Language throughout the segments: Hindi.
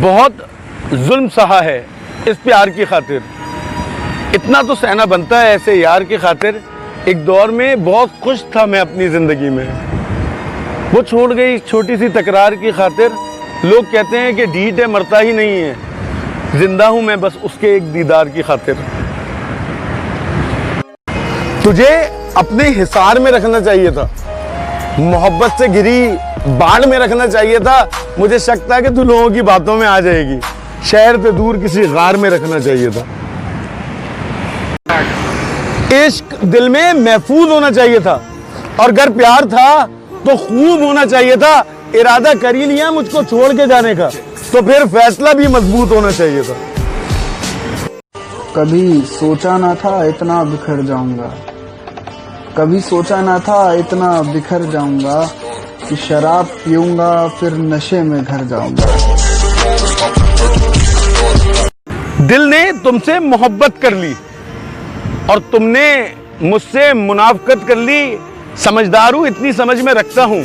बहुत जुल्म सहा है इस प्यार की खातिर, इतना तो सहना बनता है ऐसे यार की खातिर। एक दौर में बहुत खुश था मैं अपनी ज़िंदगी में, वो छोड़ गई छोटी सी तकरार की खातिर। लोग कहते हैं कि ढीठ है मरता ही नहीं है, जिंदा हूँ मैं बस उसके एक दीदार की खातिर। तुझे अपने हिसार में रखना चाहिए था, मोहब्बत से घिरी बाढ़ में रखना चाहिए था। मुझे शक था कि तू लोगों की बातों में आ जाएगी, शहर से दूर किसी गार में रखना चाहिए था। इश्क दिल में महफूज होना चाहिए था, और अगर प्यार था तो खूब होना चाहिए था। इरादा कर ही लिया मुझको छोड़ के जाने का, तो फिर फैसला भी मजबूत होना चाहिए था। कभी सोचा ना था इतना बिखर जाऊंगा, कभी सोचा ना था इतना बिखर जाऊंगा, कि शराब पीऊंगा फिर नशे में घर जाऊंगा। दिल ने तुमसे मोहब्बत कर ली और तुमने मुझसे मुनाफकत कर ली। समझदार हूं, इतनी समझ में रखता हूं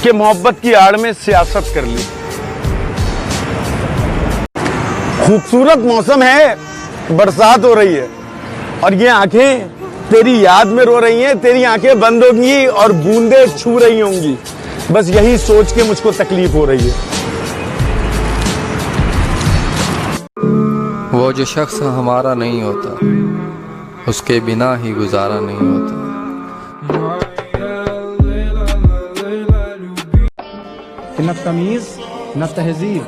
कि मोहब्बत की आड़ में सियासत कर ली। खूबसूरत मौसम है, बरसात हो रही है और ये आंखें तेरी याद में रो रही हैं। तेरी आंखें बंद होंगी और बूंदे छू रही होंगी, बस यही सोच के मुझको तकलीफ हो रही है। वो जो शख्स हमारा नहीं होता, उसके बिना ही गुजारा नहीं होता। न तमीज न तहजीब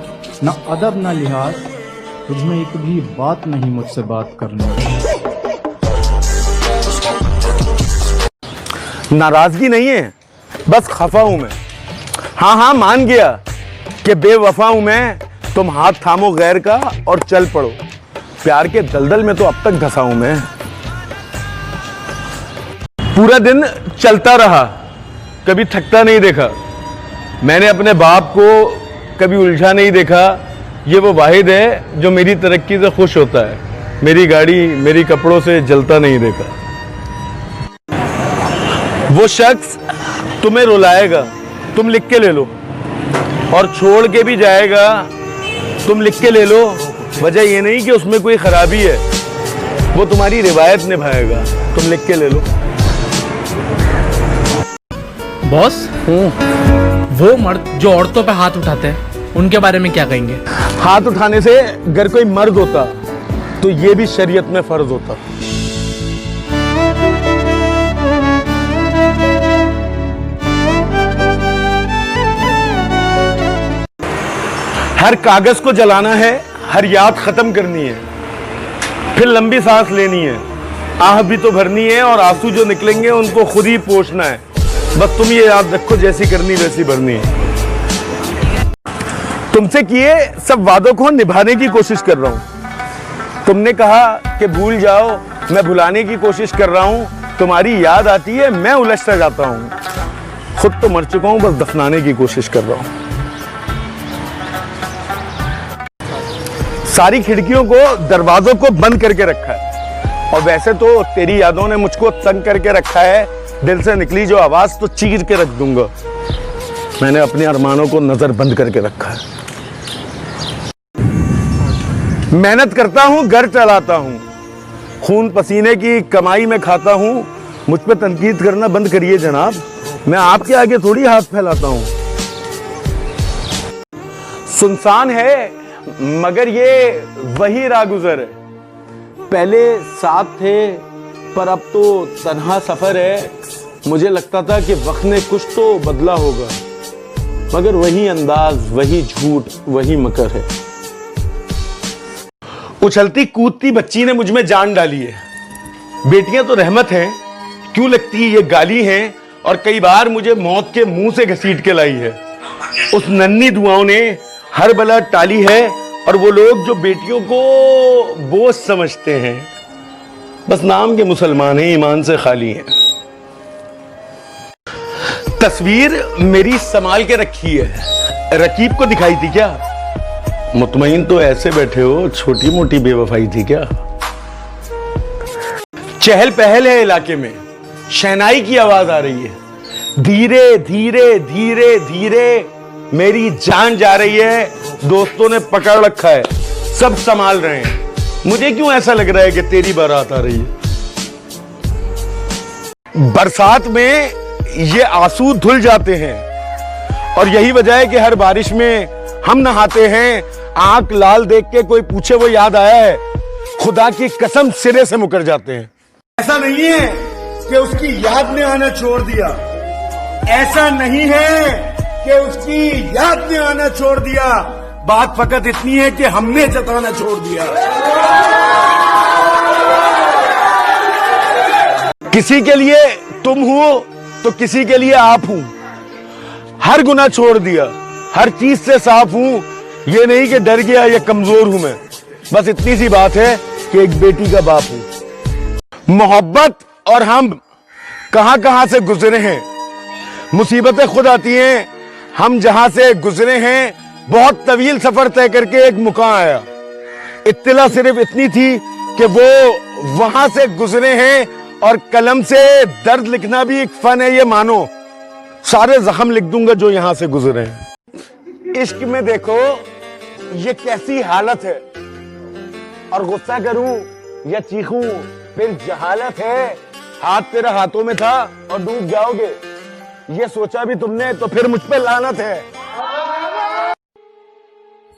न अदब न लिहाज, तुझमें एक भी बात नहीं मुझसे बात करने। नाराजगी नहीं है, बस खफा हूं मैं। हाँ मान गया कि बेवफा हूं मैं। तुम हाथ थामो गैर का और चल पड़ो, प्यार के दलदल में तो अब तक धंसा हूं मैं। पूरा दिन चलता रहा, कभी थकता नहीं देखा। मैंने अपने बाप को कभी उलझा नहीं देखा। ये वो वाहिद है जो मेरी तरक्की से खुश होता है। मेरी गाड़ी मेरी कपड़ों से जलता नहीं देखा। वो शख्स तुम्हें रुलाएगा, तुम लिख के ले लो, और छोड़ के भी जाएगा, तुम लिख के ले लो। वजह ये नहीं कि उसमें कोई खराबी है, वो तुम्हारी रिवायत निभाएगा, तुम लिख के ले लो। बॉस, वो मर्द जो औरतों पे हाथ उठाते हैं, उनके बारे में क्या कहेंगे? हाथ उठाने से अगर कोई मर्द होता तो ये भी शरीयत में फर्ज होता। हर कागज को जलाना है, हर याद खत्म करनी है, फिर लंबी सांस लेनी है, आह भी तो भरनी है, और आंसू जो निकलेंगे उनको खुद ही पोंछना है। बस तुम ये याद रखो, जैसी करनी वैसी भरनी है। तुमसे किए सब वादों को निभाने की कोशिश कर रहा हूं। तुमने कहा कि भूल जाओ, मैं भुलाने की कोशिश कर रहा हूं। तुम्हारी याद आती है, मैं उलझता जाता हूं। खुद तो मर चुका हूं, बस दफनाने की कोशिश कर रहा हूं। सारी खिड़कियों को दरवाजों को बंद करके रखा है, और वैसे तो तेरी यादों ने मुझको तंग करके रखा है। दिल से निकली जो आवाज तो चीर के रख दूंगा। मैंने अपने अरमानों को नजर बंद करके रखा है। मेहनत करता हूं, घर चलाता हूं, खून पसीने की कमाई में खाता हूं। मुझ पे तनकीद करना बंद करिए जनाब, मैं आपके आगे थोड़ी हाथ फैलाता हूं। सुनसान है मगर ये वही रागुजर है, पहले साथ थे पर अब तो तन्हा सफर है। मुझे लगता था कि वक्त ने कुछ तो बदला होगा, मगर वही अंदाज, वही झूठ, वही मकर है। उछलती कूदती बच्ची ने मुझ में जान डाली है। बेटियां तो रहमत हैं, क्यों लगती ये गाली हैं, और कई बार मुझे मौत के मुंह से घसीट के लाई है। उस नन्ही दुआओं ने हर बला टाली है, और वो लोग जो बेटियों को बोझ समझते हैं, बस नाम के मुसलमान हैं, ईमान से खाली हैं। तस्वीर मेरी संभाल के रखी है, रकीब को दिखाई थी क्या? मुतमईन तो ऐसे बैठे हो, छोटी मोटी बेवफाई थी क्या? चहल पहल है इलाके में, शहनाई की आवाज आ रही है। धीरे धीरे धीरे धीरे मेरी जान जा रही है, दोस्तों ने पकड़ रखा है, सब संभाल रहे हैं। मुझे क्यों ऐसा लग रहा है कि तेरी बारात आ रही है? बरसात में ये आंसू धुल जाते हैं और यही वजह है कि हर बारिश में हम नहाते हैं, आंख लाल देख के कोई पूछे वो याद आया है, खुदा की कसम सिरे से मुकर जाते हैं। ऐसा नहीं है कि उसकी याद ने आना छोड़ दिया, ऐसा नहीं है कि उसकी याद ने आना छोड़ दिया, बात फकत इतनी है कि हमने जताना छोड़ दिया। किसी के लिए तुम हो तो किसी के लिए आप हूं, हर गुनाह छोड़ दिया, हर चीज से साफ हूं, ये नहीं कि डर गया या कमजोर हूं मैं, बस इतनी सी बात है कि एक बेटी का बाप हूं। मोहब्बत और हम कहां कहां से गुजरे हैं, मुसीबतें खुद आती हैं, हम जहां से गुजरे हैं बहुत तवील सफर तय करके एक मुकाम आया, इत्तला सिर्फ इतनी थी कि वो वहां से गुजरे हैं और कलम से दर्द लिखना भी एक फन है, ये मानो, सारे जख्म लिख दूंगा जो यहां से गुजरे हैं। इश्क में देखो ये कैसी हालत है, और गुस्सा करूं या चीखूं फिर जहालत है, हाथ तेरे हाथों में था और डूब जाओगे, ये सोचा भी तुमने तो फिर मुझ पे लानत है।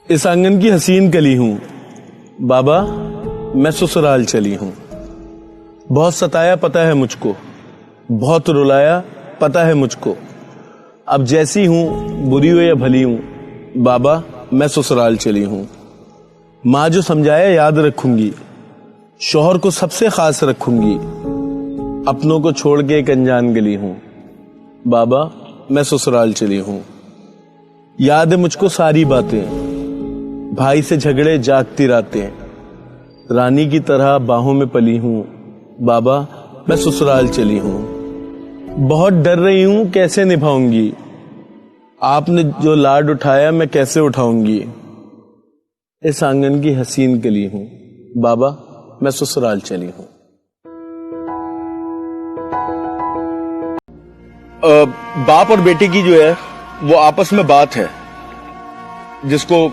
इस आंगन की हसीन कली हूं बाबा, मैं ससुराल चली हूं। बहुत सताया पता है मुझको, बहुत रुलाया पता है मुझको, अब जैसी हूं बुरी हो या भली हूं बाबा, मैं ससुराल चली हूं। माँ जो समझाया याद रखूंगी, शौहर को सबसे खास रखूंगी, अपनों को छोड़ के एक अनजान गली हूं बाबा, मैं ससुराल चली हूं। याद है मुझको सारी बातें, भाई से झगड़े जागती रातें, रानी की तरह बाहों में पली हूं बाबा, मैं ससुराल चली हूं। बहुत डर रही हूं कैसे निभाऊंगी, आपने जो लाड उठाया मैं कैसे उठाऊंगी, इस आंगन की हसीन कली हूं बाबा, मैं ससुराल चली हूं। बाप और बेटे की जो है वो आपस में बात है, जिसको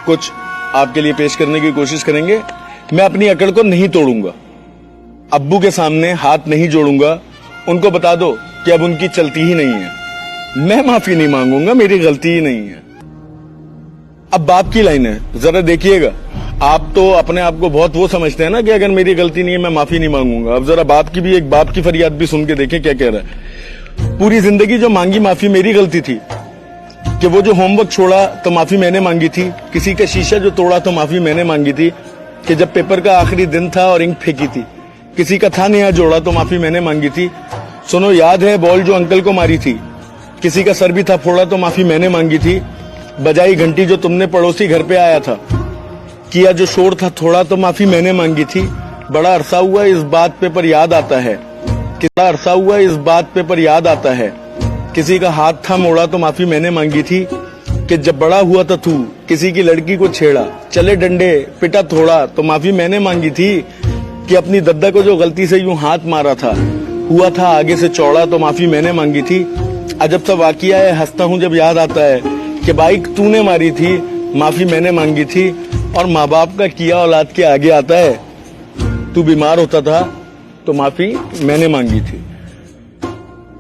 कुछ आपके लिए पेश करने की कोशिश करेंगे। मैं अपनी अकड़ को नहीं तोड़ूंगा, अब्बू के सामने हाथ नहीं जोड़ूंगा, उनको बता दो कि अब उनकी चलती ही नहीं है, मैं माफी नहीं मांगूंगा, मेरी गलती ही नहीं है। अब बाप की लाइन है, जरा देखिएगा, आप तो अपने आप को बहुत वो समझते हैं ना कि अगर मेरी गलती नहीं है मैं माफी नहीं मांगूंगा। अब जरा बाप की भी, एक बाप की फरियाद भी सुन के देखें क्या कह रहा है। पूरी जिंदगी जो मांगी माफी मेरी गलती थी, कि वो जो होमवर्क छोड़ा तो माफी मैंने मांगी थी, किसी का शीशा जो तोड़ा तो माफी मैंने मांगी थी, कि जब पेपर का आखिरी दिन था और इंक फेंकी थी, किसी का था नया जोड़ा तो माफी मैंने मांगी थी। सुनो, याद है बॉल जो अंकल को मारी थी, किसी का सर भी था फोड़ा तो माफी मैंने मांगी थी। बजाई घंटी जो तुमने पड़ोसी घर पे आया था, किया जो शोर था थोड़ा तो माफी मैंने मांगी थी। बड़ा अरसा हुआ इस बात पे पर याद आता है, कितना अरसा हुआ इस बात पे पर याद आता है, किसी का हाथ था मोड़ा तो माफी मैंने मांगी थी। कि जब बड़ा हुआ था तू किसी की लड़की को छेड़ा, चले डंडे पिटा थोड़ा तो माफी मैंने मांगी थी। कि अपनी दद्दा को जो गलती से यूं हाथ मारा था, हुआ था आगे से चौड़ा तो माफी मैंने मांगी थी। अजब सा वाकिया है, हंसता हूँ जब याद आता है कि बाइक तूने मारी थी, माफी मैंने मांगी थी। और माँ बाप का किया औलाद के आगे आता है। तू बीमार होता था तो माफी मैंने मांगी थी।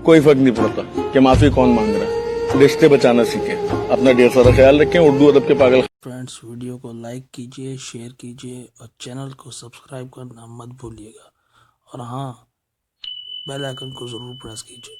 कोई फर्क नहीं पड़ता कि माफी कौन मांग रहा है, रिश्ते बचाना सीखे। अपना ढेर सारा ख्याल रखें। उर्दू अदब के पागल फ्रेंड्स, वीडियो को लाइक कीजिए, शेयर कीजिए और चैनल को सब्सक्राइब करना मत भूलिएगा। और हाँ, बेल आइकन को जरूर प्रेस कीजिए।